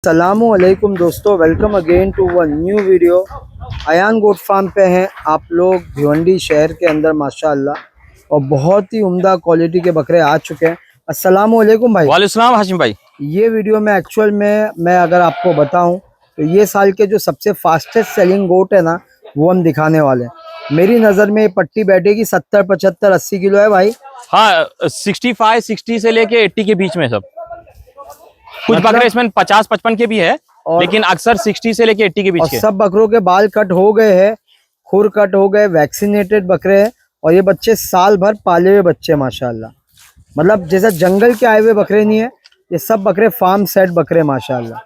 अस्सलामुअलैकुम दोस्तों, welcome again to one new video. Ayaan goat farm पे हैं आप लोग भिवंडी शहर के अंदर माशाअल्लाह, और बहुत ही उम्दा क्वालिटी के बकरे आ चुके हैं। अस्सलामुअलैकुम भाई। वालेकुम हाशिम भाई। ये वीडियो में एक्चुअल में मैं अगर आपको बताऊं तो ये साल के जो सबसे फास्टेस्ट सेलिंग गोट है ना, वो हम दिखाने वाले हैं। मेरी नज़र में ये पट्टी बैठेगी 70, 75, 80 किलो है भाई। हाँ, 65, 60 से लेके 80 के बीच में सब। कुछ मतलब बकरे इसमें 50, 55 के भी है, लेकिन अक्सर 60 से लेके 80 के बीच और के। सब बकरों के बाल कट हो गए हैं, खुर कट हो गए, वैक्सीनेटेड बकरे हैं। और ये बच्चे साल भर पाले हुए बच्चे माशाल्लाह, मतलब जैसे जंगल के आए हुए बकरे नहीं है, ये सब बकरे फार्म सेट बकरे माशाल्लाह।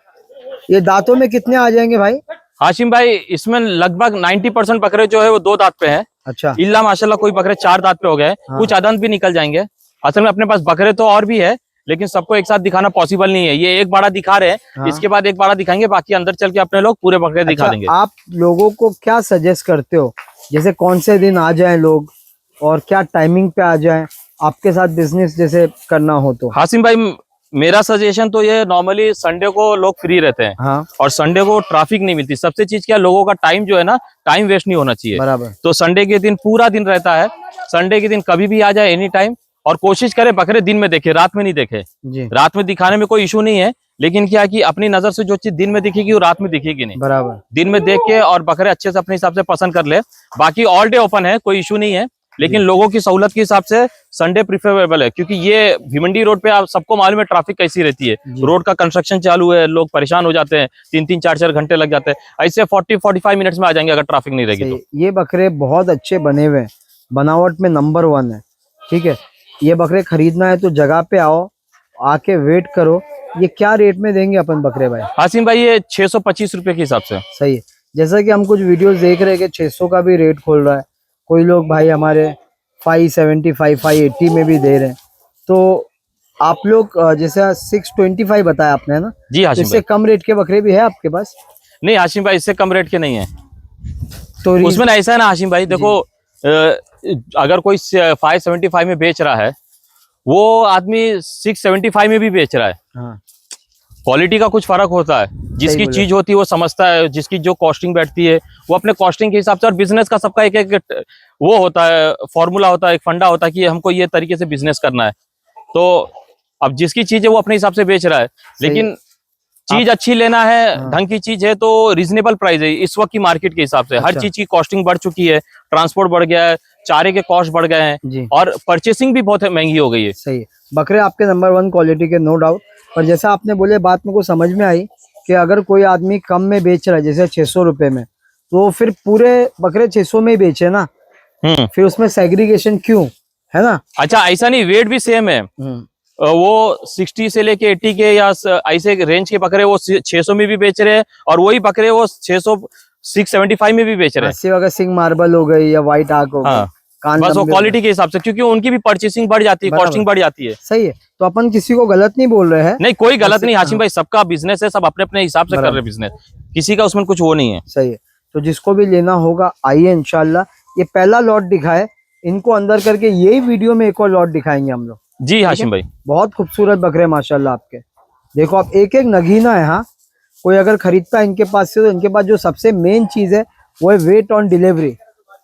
ये दांतों में कितने आ जाएंगे भाई? हाशिम भाई, इसमें लगभग 90% बकरे जो है वो 2 दांत पे है। अच्छा, इल्ला माशाल्लाह कोई बकरे 4 दांत पे हो गए। हाँ। कुछ अदंत भी निकल जाएंगे। असल में अपने पास बकरे तो और भी है, लेकिन सबको एक साथ दिखाना पॉसिबल नहीं है। ये एक बाड़ा दिखा रहे हैं, हाँ। इसके बाद एक बाड़ा दिखाएंगे, बाकी अंदर चल के अपने लोग पूरे बकरे दिखा देंगे। आप लोगों को क्या सजेस्ट करते हो, जैसे कौन से दिन आ जाएं लोग और क्या टाइमिंग पे आ जाएं आपके साथ बिजनेस जैसे करना हो तो? हाशिम भाई, मेरा सजेशन तो ये, नॉर्मली संडे को लोग फ्री रहते हैं। हाँ, और संडे को ट्रैफिक नहीं मिलती। सबसे चीज क्या, लोगों का टाइम जो है ना, टाइम वेस्ट नहीं होना चाहिए। बराबर। तो संडे के दिन पूरा दिन रहता है। संडे के दिन कभी भी आ जाए, एनी टाइम। और कोशिश करे बकरे दिन में देखे, रात में नहीं देखे जी, रात में दिखाने में कोई इशू नहीं है, लेकिन क्या कि अपनी नजर से जो चीज दिन में दिखेगी वो रात में दिखेगी नहीं। बराबर। दिन में देख के और बकरे अच्छे से अपने हिसाब से पसंद कर ले। बाकी ऑल डे ओपन है, कोई इशू नहीं है, लेकिन लोगों की सहूलत के हिसाब से संडे प्रिफरेबल है। क्योंकि ये भिवंडी रोड पे आप सबको मालूम है ट्रैफिक कैसी रहती है। रोड का कंस्ट्रक्शन चालू है, लोग परेशान हो जाते हैं, 3-3, 4-4 घंटे लग जाते हैं। ऐसे 40-45 मिनट्स में आ जाएंगे अगर ट्रैफिक नहीं रहेगी तो। ये बकरे बहुत अच्छे बने हुए हैं, बनावट में नंबर 1 है। ठीक है, ये बकरे खरीदना है तो जगह पे आओ, आके वेट करो। ये क्या रेट में देंगे अपन बकरे भाई? हाशिम भाई, ये 625 रुपए के हिसाब से। सही है। जैसा कि हम कुछ वीडियोस देख रहे हैं कि 600 का भी रेट खोल रहा है कोई लोग भाई, हमारे 575, 580 में भी दे रहे हैं। तो आप लोग जैसे 625 बताया आपने, है ना? जी तो हाशिम इससे भाई। कम रेट के बकरे भी है आपके पास? नहीं हाशिम भाई, इससे कम रेट के नहीं है। तो उसमें ऐसा है ना हाशिम भाई, देखो, अगर कोई 575 में बेच रहा है, वो आदमी 675 में भी बेच रहा है। हाँ, क्वालिटी का कुछ फर्क होता है। जिसकी चीज होती है वो समझता है, जिसकी जो कॉस्टिंग बैठती है वो अपने कॉस्टिंग के हिसाब से। और बिजनेस का सबका एक एक वो होता है, फॉर्मूला होता है, एक फंडा होता है कि हमको ये तरीके से बिजनेस करना है। तो अब जिसकी चीज है वो अपने हिसाब से बेच रहा है, लेकिन चीज अच्छी लेना है, ढंग की चीज है तो रीजनेबल प्राइस है इस वक्त की मार्केट के हिसाब से। हर चीज की कॉस्टिंग बढ़ चुकी है, ट्रांसपोर्ट बढ़ गया है, चारे के कॉस्ट बढ़ गए हैं, और परचेसिंग भी बहुत महंगी हो गई है। सही है। बकरे आपके नंबर 1 क्वालिटी के, नो डाउट। पर जैसा आपने बोले, बात मेरे को समझ में आई कि अगर कोई आदमी कम में बेच रहा है, जैसे 600 रुपए में, तो फिर पूरे बकरे 600 में ही बेचे ना, फिर उसमें सेग्रीगेशन क्यों, है ना? अच्छा, ऐसा नहीं, वेट भी सेम है। वो 60 से लेके 80 के या ऐसे रेंज के बकरे वो 600 में भी बेच रहे हैं, और वही बकरे वो 675 में भी बेच रहे हैं। सिंग मार्बल हो गई या व्हाइट आर्क हो गई, बस वो क्वालिटी के हिसाब से, क्योंकि उनकी भी परचेसिंग बढ़ जाती है, कॉस्टिंग बढ़ जाती है। सही है। तो अपन किसी को गलत नहीं बोल रहे हैं। नहीं, कोई गलत नहीं हाशिम भाई, सबका बिजनेस है, सब अपने अपने हिसाब से कर रहे हैं बिजनेस, किसी का उसमें कुछ वो नहीं है। सही है। तो जिसको भी लेना होगा आइए इंशाल्लाह। ये पहला लॉट दिखाए, इनको अंदर करके यही वीडियो में एक और लॉट दिखाएंगे हम लोग। जी हाशिम भाई, बहुत खूबसूरत बकरे माशाल्लाह आपके। देखो आप, एक एक नगीना है। हाँ, कोई अगर खरीदता है इनके पास से, तो इनके पास जो सबसे मेन चीज है वो है वेट ऑन डिलीवरी।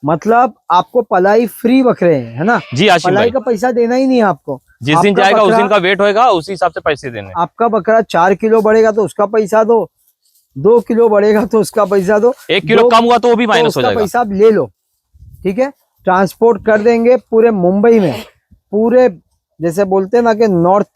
मतलब आपको पलाई फ्री बकरे हैं, है ना? जी हाशिम पलाई भाई, का पैसा देना ही नहीं है आपको। जिस दिन जाएगा उस दिन का वेट होएगा, उसी हिसाब से पैसे देने। आपका बकरा 4 किलो बढ़ेगा तो उसका पैसा दो, 2 किलो बढ़ेगा तो उसका पैसा दो, 1 किलो कम हुआ तो वो भी माइनस हो जाएगा। पैसा आप ले लो, ठीक है? ट्रांसपोर्ट कर देंगे पूरे मुंबई में, पूरे जैसे बोलते हैं ना कि नॉर्थ,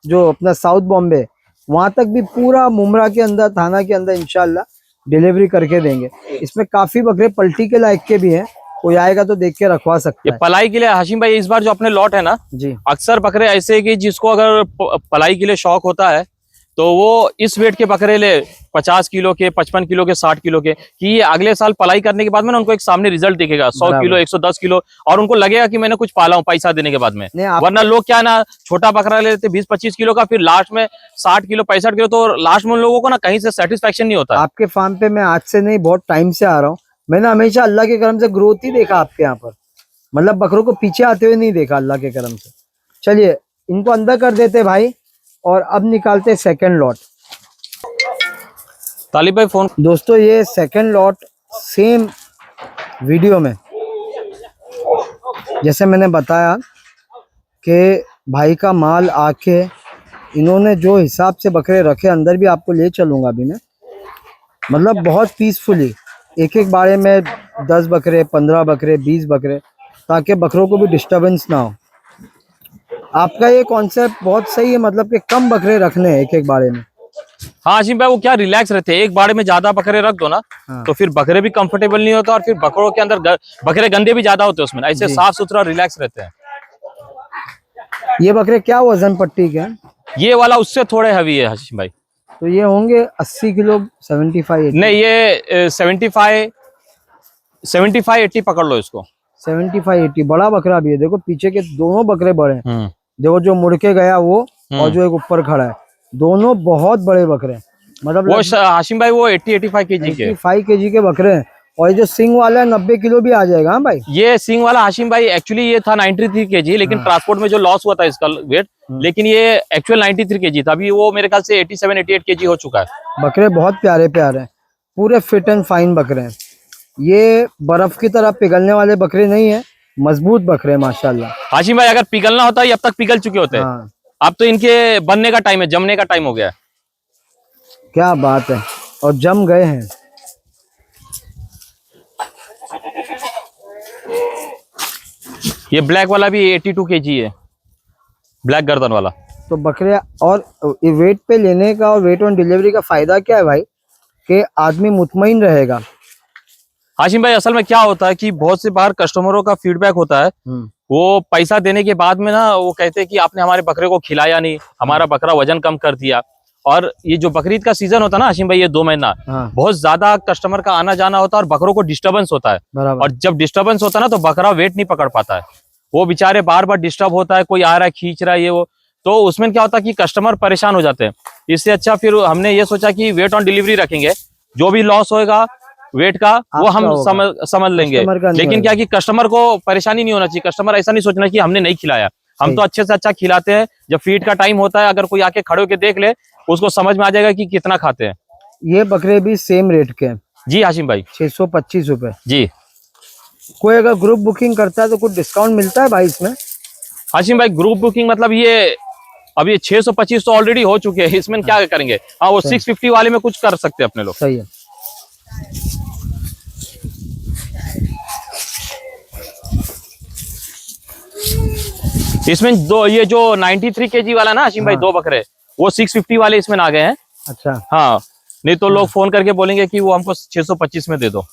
जो अपना साउथ बॉम्बे, वहां तक भी पूरा मुमरा के अंदर, थाना के अंदर इंशाल्लाह डिलीवरी करके देंगे। इसमें काफी बकरे पलटी के लायक के भी हैं, कोई आएगा तो देख के रखवा सकता है। पलाई के लिए हाशिम भाई, इस बार जो अपने लॉट है ना जी, अक्सर बकरे ऐसे कि जिसको अगर पलाई के लिए शौक होता है तो वो इस वेट के बकरे ले, 50 किलो के, 55 किलो के, 60 किलो के, कि ये अगले साल पलाई करने के बाद में ना उनको एक सामने रिजल्ट दिखेगा, 100 किलो, 110 किलो, और उनको लगेगा कि मैंने कुछ पाला हूं पैसा देने के बाद में। वरना लोग क्या ना, छोटा बकरा ले लेते 20-25 किलो का, फिर लास्ट में 60 किलो, 65 किलो, तो लास्ट में उन लोगों को ना कहीं से सेटिस्फेक्शन नहीं होता। आपके फार्म पे मैं आज से नहीं, बहुत टाइम से आ रहा हूँ। मैंने हमेशा अल्लाह के करम से ग्रोथ ही देखा आपके यहाँ पर, मतलब बकरों को पीछे आते हुए नहीं देखा अल्लाह के करम से। चलिए इनको अंदर कर देते भाई, और अब निकालते सेकंड लॉट। तालिब भाई फोन। दोस्तों ये सेकंड लॉट सेम वीडियो में जैसे मैंने बताया कि भाई का माल आके इन्होंने जो हिसाब से बकरे रखे, अंदर भी आपको ले चलूँगा अभी मैं, मतलब बहुत पीसफुली एक एक बारे में 10 बकरे, 15 बकरे, 20 बकरे, ताकि बकरों को भी डिस्टरबेंस ना हो। आपका ये कॉन्सेप्ट बहुत सही है, मतलब कि कम बकरे रखने हैं एक एक बारे में। हाँ हाशिम भाई, वो क्या रिलैक्स रहते हैं, एक बाड़े में ज्यादा बकरे रख दो ना हाँ। तो फिर बकरे भी कंफर्टेबल नहीं होते और फिर बकरों के अंदर बकरे गंदे भी ज्यादा होते हैं उसमें, ऐसे जी। साफ सुथरा रिलैक्स रहते हैं। ये बकरे क्या वजन पट्टी के हैं? ये वाला उससे थोड़े हैवी है हाशिम भाई। तो ये होंगे 80 किलो, 75 80? नहीं, ये 75 80 पकड़ लो इसको। 75 80 बड़ा बकरा भी है। देखो पीछे के दोनों बकरे बड़े हैं। देखो जो मुड़ के गया वो और जो एक ऊपर खड़ा है, दोनों बहुत बड़े बकरे हैं। मतलब वो हाशिम भाई वो 80-85 केजी के 85 केजी के बकरे हैं। और ये जो सिंग वाला है 90 किलो भी आ जाएगा। हाँ भाई, ये सिंग वाला हाशिम भाई एक्चुअली ये था 93 केजी, लेकिन ट्रांसपोर्ट में जो लॉस हुआ था इसका वेट, लेकिन ये एक्चुअल 93 केजी था। अभी वो मेरे ख्याल से 87-88 केजी हो चुका है। बकरे बहुत प्यारे प्यारे हैं, पूरे फिट एंड फाइन बकरे हैं। ये बर्फ की तरह पिघलने वाले बकरे नहीं है, मजबूत बकरे हैं माशाल्लाह। हाशिम भाई अगर पिघलना होता है, अब तक पिघल चुके होते हैं। हाँ। अब तो इनके बनने का टाइम है, जमने का टाइम हो गया है। क्या बात है, और जम गए हैं। ये ब्लैक वाला भी 82 केजी है, ब्लैक गर्दन वाला। तो बकरे और वेट पे लेने का और वेट ऑन डिलीवरी का फायदा क्या है भाई, कि आदमी मुतमईन रहेगा। हाशिम भाई असल में क्या होता है कि बहुत से बार कस्टमरों का फीडबैक होता है, वो पैसा देने के बाद में ना वो कहते हैं कि आपने हमारे बकरे को खिलाया नहीं, हमारा बकरा वजन कम कर दिया। और ये जो बकरीद का सीजन होता है ना हाशिम भाई, ये 2 महीना बहुत ज्यादा कस्टमर का आना जाना होता है और बकरों को डिस्टर्बेंस होता है। और जब डिस्टर्बेंस होता है ना तो बकरा वेट नहीं पकड़ पाता है, वो बेचारे बार बार डिस्टर्ब होता है, कोई आ रहा है खींच रहा है ये वो, तो उसमें क्या होता है कि कस्टमर परेशान हो जाते हैं। इससे अच्छा फिर हमने ये सोचा कि वेट ऑन डिलीवरी रखेंगे, जो भी लॉस होएगा वेट का वो हम समझ लेंगे। लेकिन क्या कि कस्टमर को परेशानी नहीं होना चाहिए, कस्टमर ऐसा नहीं सोचना कि हमने नहीं खिलाया, हम तो अच्छे से अच्छा खिलाते हैं। जब फीड का टाइम होता है, अगर कोई आके खड़े होके देख ले, उसको समझ में आ जाएगा कि कितना खाते हैं। ये बकरे भी सेम रेट के हैं? जी हाशिम भाई, 625 रुपए जी। कोई अगर ग्रुप बुकिंग करता है तो कुछ डिस्काउंट मिलता है भाई इसमें? हाशिम भाई ग्रुप बुकिंग मतलब ये अब ये 625 तो ऑलरेडी हो चुके हैं, इसमें क्या करेंगे? हाँ वो 650 वाले में कुछ कर सकते हैं अपने लोग। सही है। इसमें दो, ये जो 93 केजी वाला ना हाशिम भाई, 2 बकरे वो 650 वाले इसमें आ गए हैं। अच्छा। हाँ, नहीं तो लोग फोन करके बोलेंगे कि वो हमको 625 में दे दो।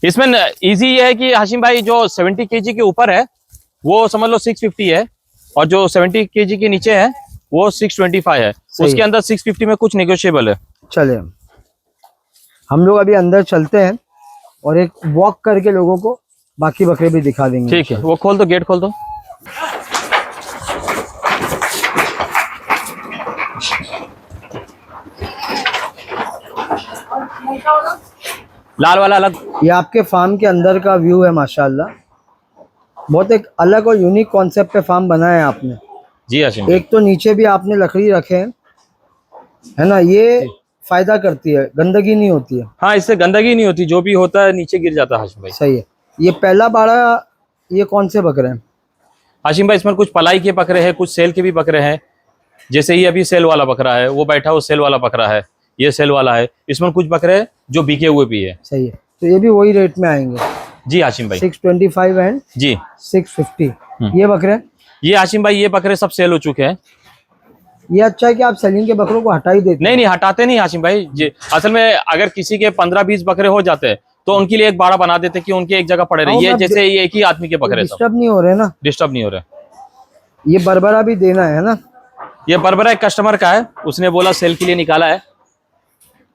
इसमें इजी ये है कि हाशिम भाई जो 70 केजी के ऊपर है वो समझ लो 650 है, और जो 70 केजी के नीचे है वो 625 है। उसके अंदर 650 में कुछ नेगोशिएबल है। चले हम लोग अभी अंदर चलते हैं और एक वॉक करके लोगों को बाकी बकरे भी दिखा देंगे। ठीक है, वो खोल दो, गेट खोल दो। लाल वाला अलग। ये आपके फार्म के अंदर का व्यू है माशाल्लाह, बहुत एक अलग और यूनिक कॉन्सेप्ट पे फार्म बनाया है आपने। जी हाशिम, एक तो नीचे भी आपने लकड़ी रखे हैं, है ना, ये फायदा करती है, गंदगी नहीं होती है। हाँ इससे गंदगी नहीं होती, जो भी होता है नीचे गिर जाता है हाशिम भाई। सही है। ये पहला बाड़ा, ये कौन से बकरे हैं हाशिम भाई? इसमें कुछ पलाई के बकरे हैं, कुछ सेल के भी बकरे हैं। जैसे ये अभी सेल वाला बकरा है, वो बैठा वो सेल वाला बकरा है, ये सेल वाला है। इसमें कुछ बकरे जो बिके हुए भी है। सही है। तो ये भी वही रेट में आएंगे? जी हाशिम भाई, 625 एंड जी 650। ये बकरे, ये हाशिम भाई ये बकरे सब सेल हो चुके हैं। ये अच्छा है कि आप सेलिंग के बकरों को हटा ही देते? नहीं नहीं, हटाते नहीं हाशिम भाई जी। असल में अगर किसी के 15-20 बकरे हो जाते हैं तो उनके लिए एक बाड़ा बना देते कि उनके एक जगह पड़े रहे। ये जैसे ये एक ही आदमी के बकरे डिस्टर्ब नहीं हो रहे ना? डिस्टर्ब नहीं हो रहे। ये बरबरा भी देना है ना? ये बरबरा एक कस्टमर का है, उसने बोला सेल के लिए निकाला है।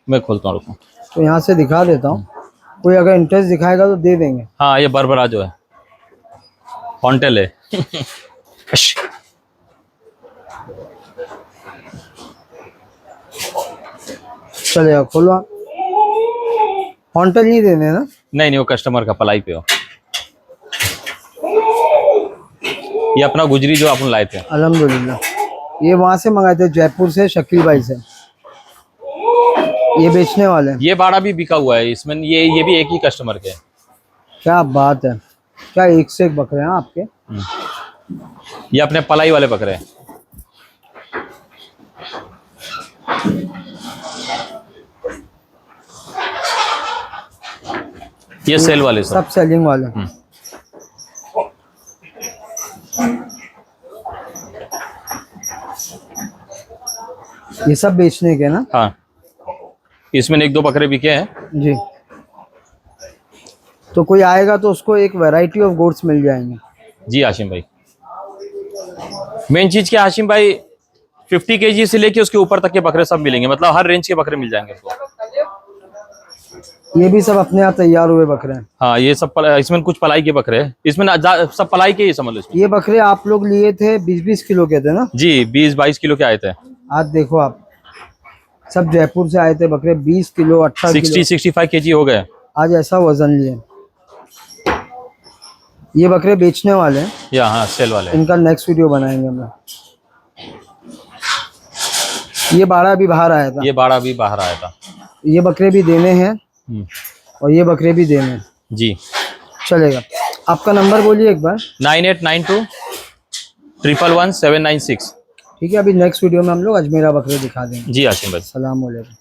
मैं खोलता हूँ, तो यहाँ से दिखा देता हूँ, कोई अगर इंटरेस्ट दिखाएगा तो दे देंगे। हाँ ये बरबरा जो है हॉन्टेल है। चलेगा, खोलो। हॉन्टेल नहीं देने ना? नहीं वो कस्टमर का पलाई पे हो। ये अपना गुजरी जो अपन लाए थे। अल्हम्दुलिल्लाह, ये वहां से मंगाए थे, जयपुर से, शकील भाई से। ये बेचने वाले हैं। ये बाड़ा भी बिका हुआ है इसमें, ये भी एक ही कस्टमर के हैं। क्या बात है, क्या एक से एक बकरे हैं आपके। ये अपने पलाई वाले बकरे हैं। ये सेल वाले सब। सब सेलिंग वाले। ये सब बेचने के ना। हाँ, इसमें एक दो बकरे बिके हैं। जी, तो कोई आएगा तो उसको एक वैरायटी ऑफ गोट्स मिल जाएंगे। जी हाशिम भाई, मेन चीज क्या हाशिम भाई, 50 kg से लेके उसके ऊपर तक के बकरे सब मिलेंगे, मतलब हर रेंज के बकरे मिल जाएंगे आपको। ये भी सब अपने यहाँ तैयार हुए बकरे हैं। हाँ, ये सब इसमें कुछ पलाई के बकरे हैं, इसमें सब पलाई के ही समझ लो इसमें। ये बकरे आप लोग लिए थे 20-20 किलो के थे ना जी, 20-22 किलो के आए थे। आज देखो आप, सब जयपुर से आए थे बकरे, 20 किलो 18 किलो 60-65 kg हो गए आज ऐसा वजन लिए। ये बकरे बेचने वाले हैं या हाँ, सेल वाले। इनका नेक्स्ट वीडियो बनाएंगे हम लोग। ये बाड़ा भी बाहर आया था। ये बाड़ा भी बाहर आया था। ये बकरे भी देने हैं और ये बकरे भी देने हैं। जी, चलेगा। आपका नंबर बोलिए एक बार। 9892 111 796। ठीक है, अभी नेक्स्ट वीडियो में हम लोग अजमेरा बकरे दिखा देंगे। जी हाशिम भाई। सलाम वालेकुम।